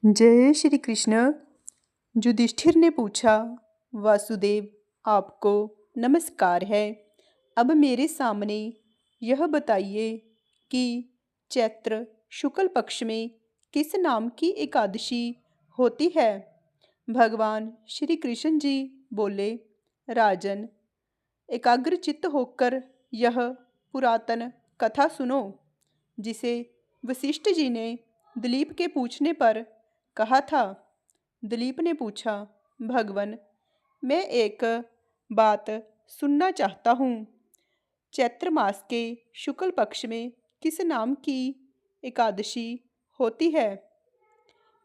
जय श्री कृष्ण। युधिष्ठिर ने पूछा, वासुदेव, आपको नमस्कार है। अब मेरे सामने यह बताइए कि चैत्र शुक्ल पक्ष में किस नाम की एकादशी होती है। भगवान श्री कृष्ण जी बोले, राजन, एकाग्रचित्त होकर यह पुरातन कथा सुनो, जिसे वशिष्ठ जी ने दिलीप के पूछने पर कहा था। दिलीप ने पूछा, भगवन, मैं एक बात सुनना चाहता हूँ। चैत्र मास के शुक्ल पक्ष में किस नाम की एकादशी होती है।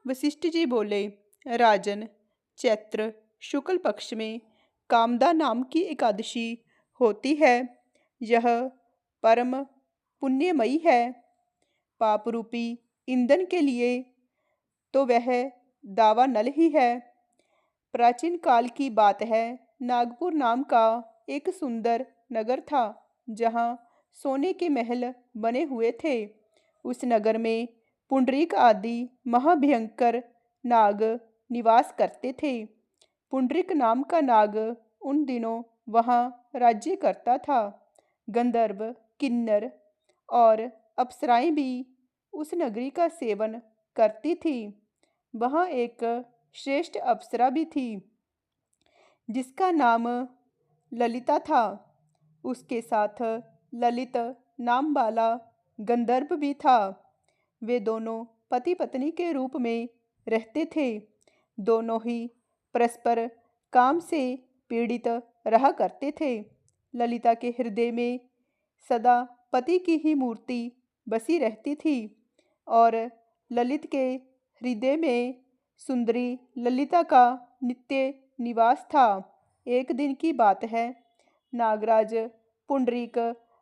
वशिष्ठ जी बोले, राजन, चैत्र शुक्ल पक्ष में कामदा नाम की एकादशी होती है। यह परम पुण्यमयी है। पाप रूपी ईंधन के लिए तो वह दावा नल ही है। प्राचीन काल की बात है, नागपुर नाम का एक सुंदर नगर था, जहाँ सोने के महल बने हुए थे। उस नगर में पुंडरीक आदि महाभयंकर नाग निवास करते थे। पुंडरीक नाम का नाग उन दिनों वहाँ राज्य करता था। गंधर्व, किन्नर और अप्सराएं भी उस नगरी का सेवन करती थी। वहाँ एक श्रेष्ठ अप्सरा भी थी, जिसका नाम ललिता था। उसके साथ ललित नाम वाला गंधर्व भी था। वे दोनों पति पत्नी के रूप में रहते थे। दोनों ही परस्पर काम से पीड़ित रहा करते थे। ललिता के हृदय में सदा पति की ही मूर्ति बसी रहती थी, और ललित के हृदय में सुंदरी ललिता का नित्य निवास था। एक दिन की बात है, नागराज पुंडरीक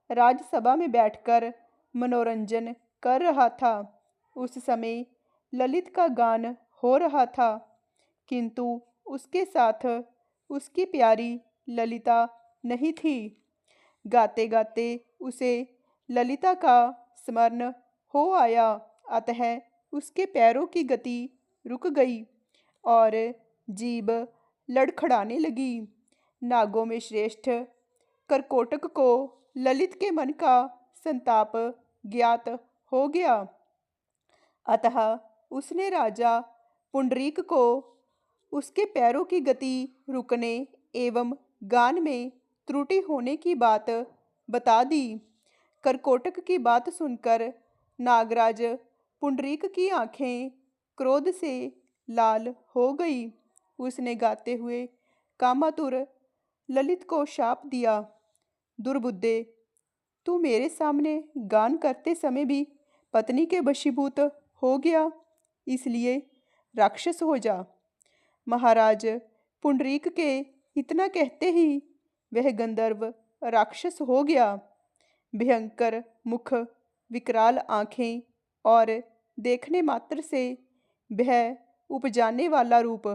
राजसभा में बैठकर मनोरंजन कर रहा था। उस समय ललित का गान हो रहा था, किंतु उसके साथ उसकी प्यारी ललिता नहीं थी। गाते गाते उसे ललिता का स्मरण हो आया, अतः उसके पैरों की गति रुक गई और जीभ लड़खड़ाने लगी। नागों में श्रेष्ठ करकोटक को ललित के मन का संताप ज्ञात हो गया, अतः उसने राजा पुंडरीक को उसके पैरों की गति रुकने एवं गान में त्रुटि होने की बात बता दी। करकोटक की बात सुनकर नागराज पुंडरीक की आंखें क्रोध से लाल हो गई। उसने गाते हुए कामातुर ललित को शाप दिया, दुर्बुद्धे, तू मेरे सामने गान करते समय भी पत्नी के वशीभूत हो गया, इसलिए राक्षस हो जा। महाराज पुंडरीक के इतना कहते ही वह गंधर्व राक्षस हो गया। भयंकर मुख, विकराल आंखें और देखने मात्र से भय उपजाने वाला रूप,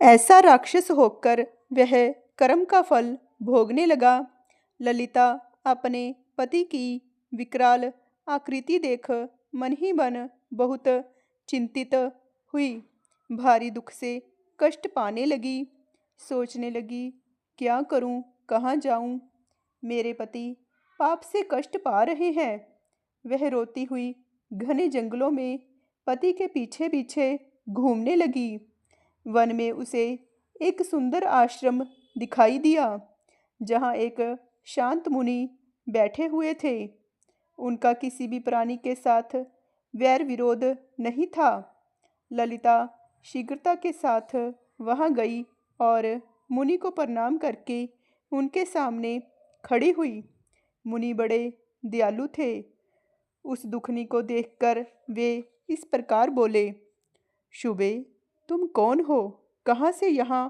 ऐसा राक्षस होकर वह कर्म का फल भोगने लगा। ललिता अपने पति की विकराल आकृति देख मन ही मन बहुत चिंतित हुई। भारी दुख से कष्ट पाने लगी। सोचने लगी, क्या करूं, कहाँ जाऊं। मेरे पति पाप से कष्ट पा रहे हैं। वह रोती हुई घने जंगलों में पति के पीछे पीछे घूमने लगी। वन में उसे एक सुंदर आश्रम दिखाई दिया, जहाँ एक शांत मुनि बैठे हुए थे। उनका किसी भी प्राणी के साथ वैर विरोध नहीं था। ललिता शीघ्रता के साथ वहां गई और मुनि को प्रणाम करके उनके सामने खड़ी हुई। मुनि बड़े दयालु थे। उस दुखनी को देखकर वे इस प्रकार बोले, शुभे, तुम कौन हो, कहाँ से यहाँ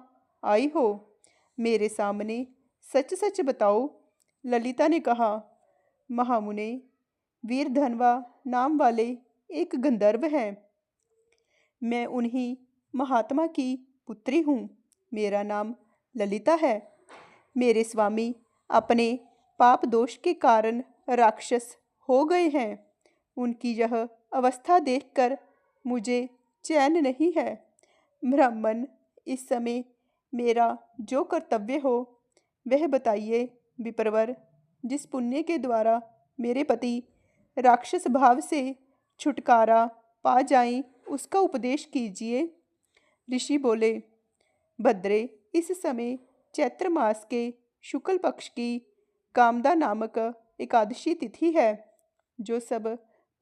आई हो, मेरे सामने सच सच बताओ। ललिता ने कहा, महामुने, वीरधनवा नाम वाले एक गंधर्व हैं। मैं उन्हीं महात्मा की पुत्री हूँ। मेरा नाम ललिता है। मेरे स्वामी अपने पाप दोष के कारण राक्षस हो गए हैं। उनकी यह अवस्था देखकर मुझे चैन नहीं है। ब्राह्मण, इस समय मेरा जो कर्तव्य हो वह बताइए। विप्रवर, जिस पुण्य के द्वारा मेरे पति राक्षस भाव से छुटकारा पा जाएं, उसका उपदेश कीजिए। ऋषि बोले, भद्रे, इस समय चैत्र मास के शुक्ल पक्ष की कामदा नामक एकादशी तिथि है, जो सब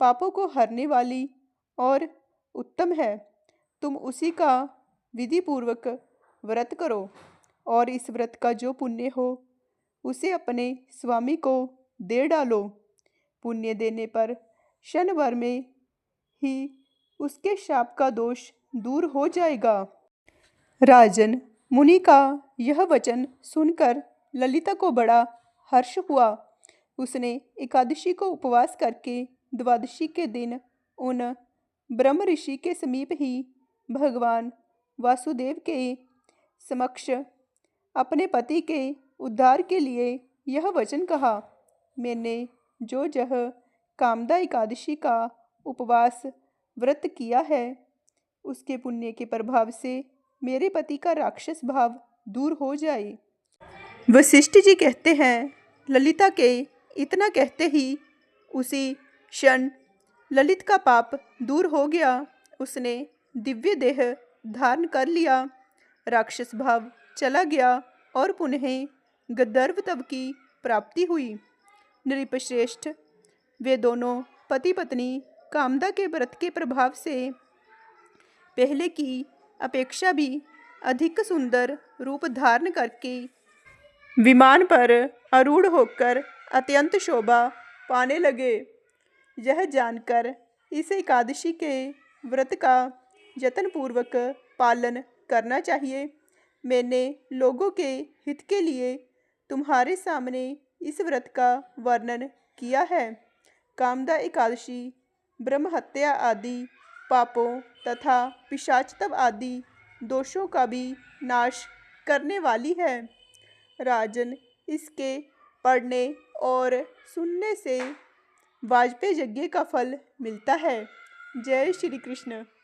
पापों को हरने वाली और उत्तम है। तुम उसी का विधि पूर्वक व्रत करो और इस व्रत का जो पुण्य हो उसे अपने स्वामी को दे डालो। पुण्य देने पर क्षण भर में ही उसके शाप का दोष दूर हो जाएगा। राजन, मुनि का यह वचन सुनकर ललिता को बड़ा हर्ष हुआ। उसने एकादशी को उपवास करके द्वादशी के दिन उन ब्रह्म ऋषि के समीप ही भगवान वासुदेव के समक्ष अपने पति के उद्धार के लिए यह वचन कहा। मैंने जो यह कामदा एकादशी का उपवास व्रत किया है, उसके पुण्य के प्रभाव से मेरे पति का राक्षस भाव दूर हो जाए। वशिष्ठ जी कहते हैं, ललिता के इतना कहते ही उसी क्षण ललित का पाप दूर हो गया। उसने दिव्य देह धारण कर लिया, राक्षस भाव चला गया और पुनः गंधर्व तप की प्राप्ति हुई। नृपश्रेष्ठ, वे दोनों पति पत्नी कामदा के व्रत के प्रभाव से पहले की अपेक्षा भी अधिक सुंदर रूप धारण करके विमान पर आरूढ़ होकर अत्यंत शोभा पाने लगे। यह जानकर इस एकादशी के व्रत का यत्नपूर्वक पालन करना चाहिए। मैंने लोगों के हित के लिए तुम्हारे सामने इस व्रत का वर्णन किया है। कामदा एकादशी ब्रह्म हत्या आदि पापों तथा पिशाचत्व आदि दोषों का भी नाश करने वाली है। राजन, इसके पढ़ने और सुनने से वाजपेय यज्ञ का फल मिलता है। जय श्री कृष्ण।